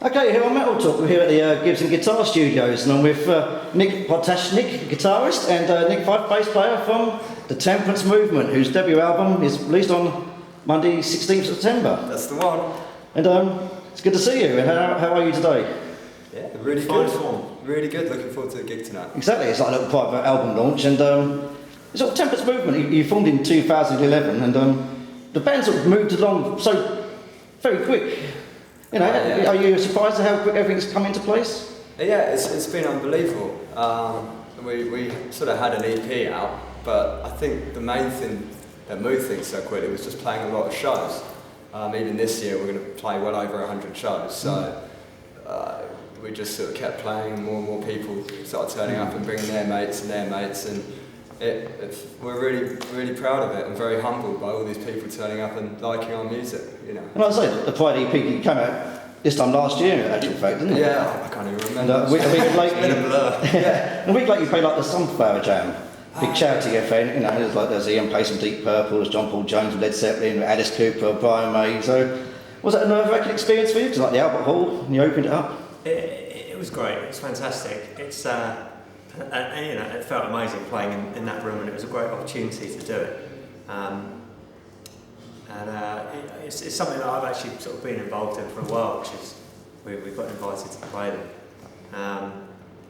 Okay, here on MetalTalk, we're here at the Gibson Guitar Studios, and I'm with Nick Potashnik, guitarist, and Nick Fife, bass player from the Temperance movement, whose debut album is released on Monday, 16th September. That's the one. And it's good to see you, and how are you today? Yeah, really good. Really good, looking forward to the gig tonight. Exactly, it's like a little private album launch, and it's sort of Temperance movement, you formed in 2011, and the band sort of moved along so very quick. You know, Are you surprised at how quick everything's come into place? Yeah, it's been unbelievable. We sort of had an EP out, but I think the main thing that moved things so quickly was just playing a lot of shows. Even this year we're going to play well over 100 shows, so we just sort of kept playing, and more people started turning up and bringing their mates, and we're really proud of it and very humbled by all these people turning up and liking our music, you know. And like I say, the Pride EP came out this time last year, in actual fact, didn't it? Yeah, I can't even remember. And a week later, it's been a blur. And a week later you played like the Sunflower Jam, big charity event, you know, there's Ian plays some Deep Purple, there's John Paul Jones with Led Zeppelin, Alice Cooper, Brian May, so was that a nerve-wracking experience for you? Because like the Albert Hall, and you opened it up? It was great, it was fantastic. It's and, you know, it felt amazing playing in that room, and it was a great opportunity to do it. It's something that I've actually sort of been involved in for a while, which is we got invited to play them,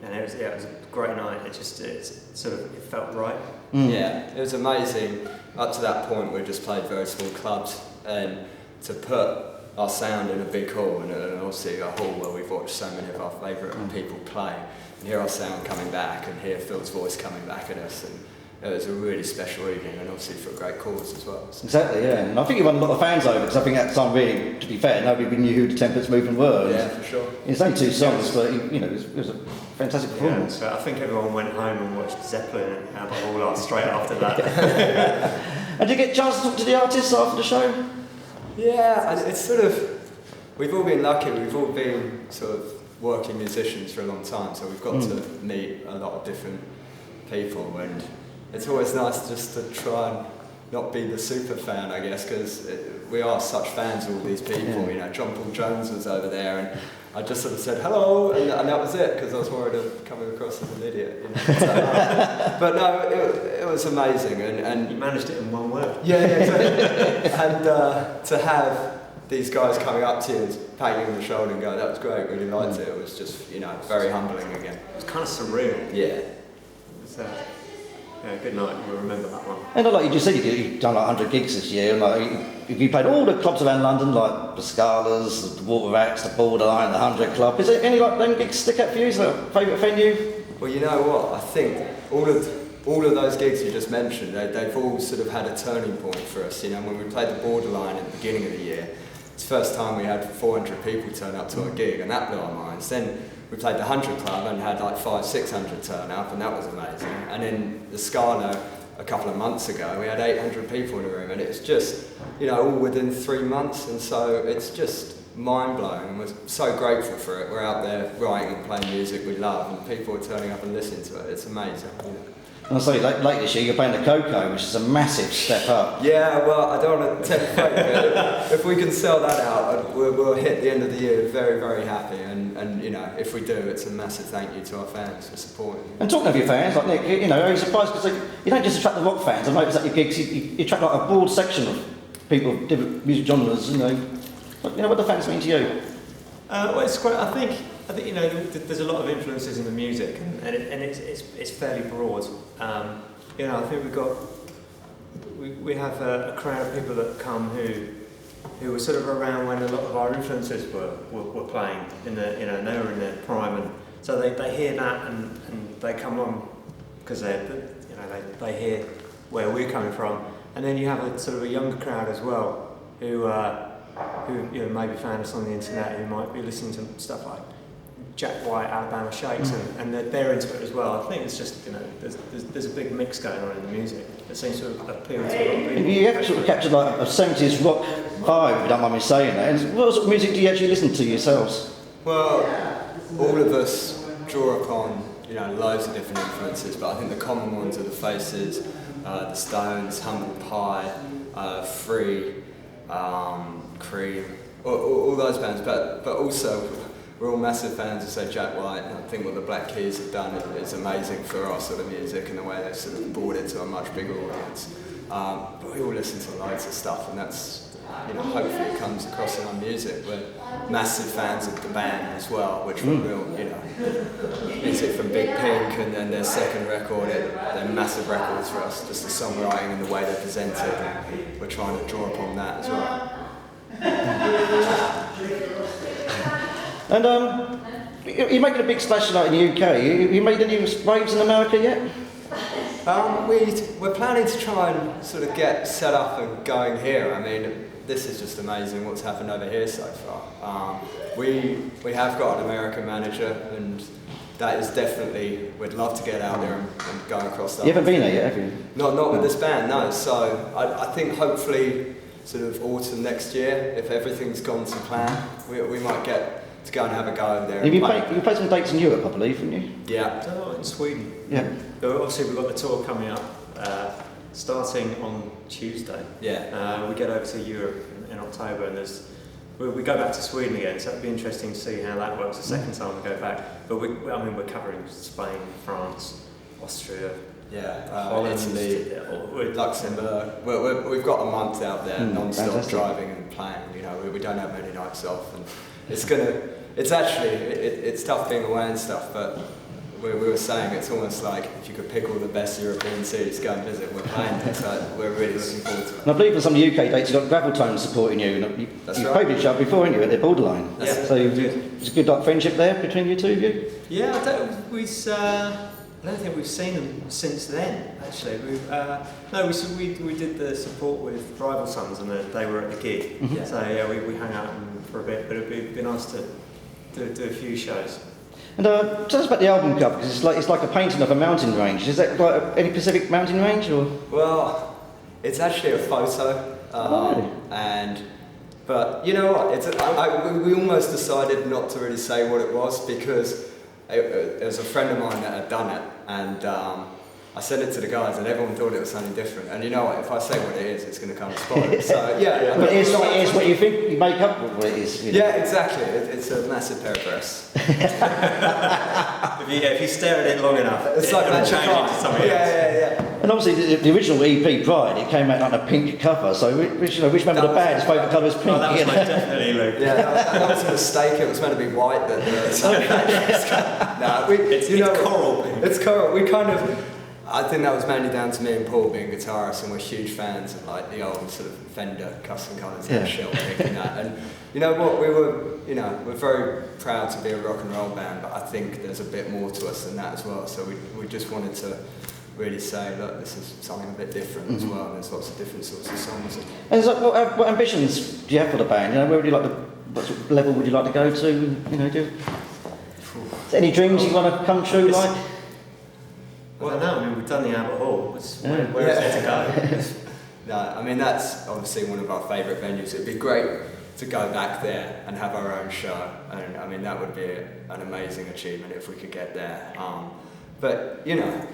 and it was a great night. It felt right. Yeah, it was amazing. Up to that point, we just played very small clubs, and to put our sound in a big hall, and obviously a hall where we've watched so many of our favourite people play, and hear our sound coming back, and hear Phil's voice coming back at us, and it was a really special evening, and obviously for a great cause as well. So. Exactly, yeah. And I think you won a lot of fans over, because I think at the time, really, to be fair, nobody knew who the Temperance movement were. Yeah, for sure. It's only 2 songs, but you know, it was a fantastic performance. Yeah, so I think everyone went home and watched Zeppelin and Albert Hall straight after that. And did you get a chance to talk to the artists after the show? Yeah, it's sort of, we've all been lucky, we've all been sort of working musicians for a long time, so we've got to meet a lot of different people, and it's always nice just to try and not be the super fan, I guess, because we are such fans of all these people. Yeah. You know, John Paul Jones was over there, and I just sort of said hello, and that was it, because I was worried of coming across as an idiot. You know? So, but no, it was amazing, and you managed it in one word. Yeah, exactly. And to have these guys coming up to you and patting you on the shoulder and going, "That was great, really liked it." It was just, you know, very humbling again. It was kind of surreal. Yeah. It was, yeah, good night. We'll remember that one. And like you just said, you've done like 100 gigs this year, and like you played all the clubs around London, like the Scalas, the Water Rats, the Borderline, the 100 Club. Is there any like them gigs stick out for you? Is that a favourite venue? Well, you know what? I think all of those gigs you just mentioned, they've all sort of had a turning point for us. You know, when we played the Borderline at the beginning of the year, it's the first time we had 400 people turn up to our gig, and that blew our minds. Then we played the 100 Club and had like 500-600 turn up, and that was amazing. And in the Scala a couple of months ago, we had 800 people in the room, and it's just, you know, all within 3 months, and so it's just mind-blowing, and we're so grateful for it. We're out there writing and playing music we love, and people are turning up and listening to it. It's amazing, you know. And I say, late this year, you're playing the Coco, which is a massive step up. Yeah, well, I don't want to tempt fate, but if we can sell that out, we'll hit the end of the year very, very happy. And you know, if we do, it's a massive thank you to our fans for supporting. And talking of your fans, like Nick, you know, are you surprised because you don't just attract the rock fans? I noticed at your gigs, you attract like a broad section of people of different music genres. You know, what do the fans mean to you? Well, it's quite. I think you know, there's a lot of influences in the music, and it's fairly broad. You know, I think we have a crowd of people that come who were sort of around when a lot of our influences were playing in the, you know, and they were in their prime, and so they hear that and they come on because they hear where we're coming from, and then you have a sort of a younger crowd as well who you know, maybe found us on the internet, who might be listening to stuff like Jack White, Alabama Shakes, and they're into it as well. I think it's just, you know, there's a big mix going on in the music that seems to appeal to a lot of people. Have you ever sort of captured like a 70s rock vibe, if you don't mind me saying that? And what sort of music do you actually listen to yourselves? Well, all of us draw upon, you know, loads of different influences, but I think the common ones are the Faces, the Stones, Humble Pie, Free, Cream, all those bands, but also we're all massive fans of, say, Jack White, and I think what the Black Keys have done is amazing for our sort of music and the way they've sort of brought it to a much bigger audience. But we all listen to loads of stuff, and that's, you know, hopefully it comes across in our music. We're massive fans of the band as well, which were real, you know, music from Big Pink, and then their second record, they're massive records for us, just the songwriting and the way they're presented, and we're trying to draw upon that as well. And you're making a big splash tonight in the UK. You made any waves in America yet? We're planning to try and sort of get set up and going here. I mean, this is just amazing what's happened over here so far. We have got an American manager, and that is definitely, we'd love to get out there and go across that. You haven't been there yet, have you? Not with this band, no. So I think hopefully sort of autumn next year, if everything's gone to plan, we might get to go and have a go over there. You played some dates in Europe, I believe, haven't you? Yeah. Oh, in Sweden. Yeah. So obviously we've got the tour coming up, starting on Tuesday. Yeah. We get over to Europe in October, and we go back to Sweden again, so it'd be interesting to see how that works the second time we go back. But we're covering Spain, France, Austria, Holland, Italy, Luxembourg. We've got a month out there, non-stop fantastic. Driving and playing. You know, we don't have many nights off, and it's tough being away and stuff. But we were saying it's almost like if you could pick all the best European cities to go and visit, we're playing it. So we're really looking forward to it. And I believe for some of the UK dates, you've got Gravel Tone supporting you. And you've played with each other before, haven't you, at the Borderline? So there's a good friendship there between you two of you? Yeah, I don't think we've seen them since then. Actually, we did the support with Rival Sons, and they were at the gig. Mm-hmm. So yeah, we hung out for a bit, but it'd be nice to do a few shows. And tell us about the album cover, because it's like a painting of a mountain range. Is that like any Pacific mountain range, or? Well, it's actually a photo, but you know what? We almost decided not to really say what it was, because it was a friend of mine that had done it, and I sent it to the guys, and everyone thought it was something different. And you know what? If I say what it is, it's going to come and spoil it. So yeah. But it's what you think you make up what it is. You know? Yeah, exactly. It's a massive pair of breasts. If you stare at it long enough, it's like it'll change into something else. Yeah. And obviously the original EP Pride, it came out like a pink cover. So which member of the band's favourite colour is pink? Oh, that was definitely Luke. Yeah, that was a mistake. It was meant to be white, but it's coral pink. It's coral. I think that was mainly down to me and Paul being guitarists, and we're huge fans of like the old sort of Fender custom colours, shell pink and that. And you know what, we're very proud to be a rock and roll band, but I think there's a bit more to us than that as well. So we just wanted to really say, look, this is something a bit different as well. And there's lots of different sorts of songs. And so what ambitions do you have for the band? You know, where would you like what sort of level would you like to go to? You know, is there any dreams you want to come true? Like? Well, no, I mean, we've done the Albert Hall. Where is there to go? No, I mean, that's obviously one of our favourite venues. It'd be great to go back there and have our own show. And I mean, that would be an amazing achievement if we could get there. But, you know,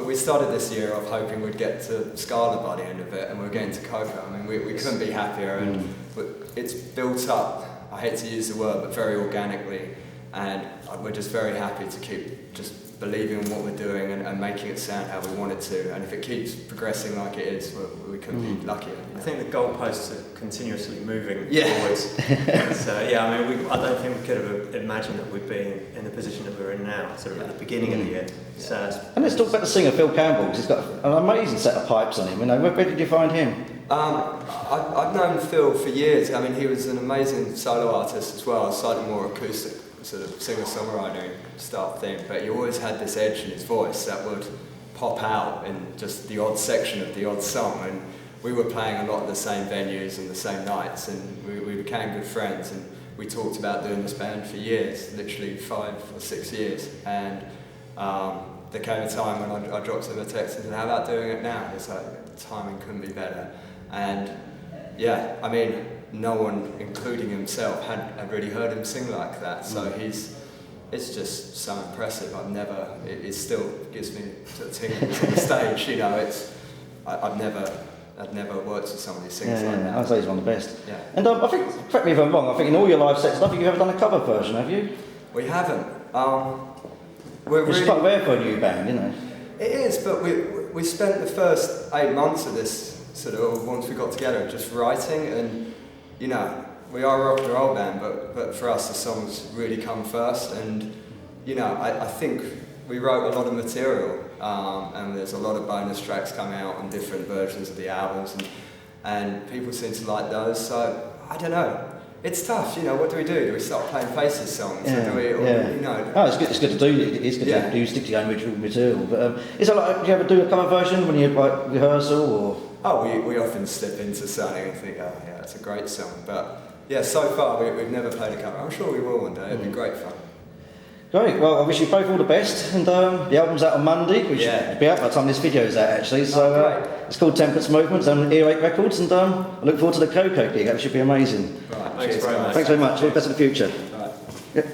we started this year off hoping we'd get to Scala by the end of it, and we're getting to Coco. I mean, we couldn't be happier, and it's built up, I hate to use the word, but very organically. And we're just very happy to keep just believing in what we're doing and making it sound how we want it to. And if it keeps progressing like it is, we couldn't be luckier. You know? I think the goalposts are continuously moving forwards. So I mean, I don't think we could have imagined that we'd be in the position that we're in now, sort of at the beginning of the year. So, and let's talk about the singer Phil Campbell, because he's got an amazing set of pipes on him. You know, where did you find him? I've known Phil for years. I mean, he was an amazing solo artist as well, slightly more acoustic, sort of singer-songwriter style thing, but he always had this edge in his voice that would pop out in just the odd section of the odd song. And we were playing a lot of the same venues and the same nights, and we became good friends, and we talked about doing this band for years, literally 5 or 6 years. And there came a time when I dropped him a text and said, how about doing it now? It's like, the timing couldn't be better. And yeah, I mean, no one, including himself, had really heard him sing like that. So it's just so impressive. It still gives me sort of tingles on the stage. You know, I've never I'd never worked with somebody who sings like that. I'd say he's one of the best. Yeah. And I think, correct me if I'm wrong, I think in all your live sets, I don't think you've ever done a cover version, have you? We haven't. Which is quite rare for a new band, you know. It is, but we spent the first 8 months of this sort of, once we got together, just writing, and you know, we are a rock and roll band, but for us the songs really come first, and you know, I think we wrote a lot of material, and there's a lot of bonus tracks coming out on different versions of the albums, and people seem to like those, so I don't know. It's tough, you know, what do we do? Do we start playing Faces songs? Or do we, you know? Oh, it's good to do, it's good to do, stick to your own original material, but is it like, do you ever do a cover version when you like rehearsal, or? Oh, we often slip into something and think, oh yeah, it's a great song, but yeah, so far we've never played a cover. I'm sure we will one day, it'll be great fun. Great, well I wish you both all the best, and the album's out on Monday, which will be out by the time this video's out actually, so it's called Temperance Movement, on Ear 8 Records, and I look forward to the Coco gig, that should be amazing. Right, Thanks very much. Thanks very much, all the best in the future. Right. Yep.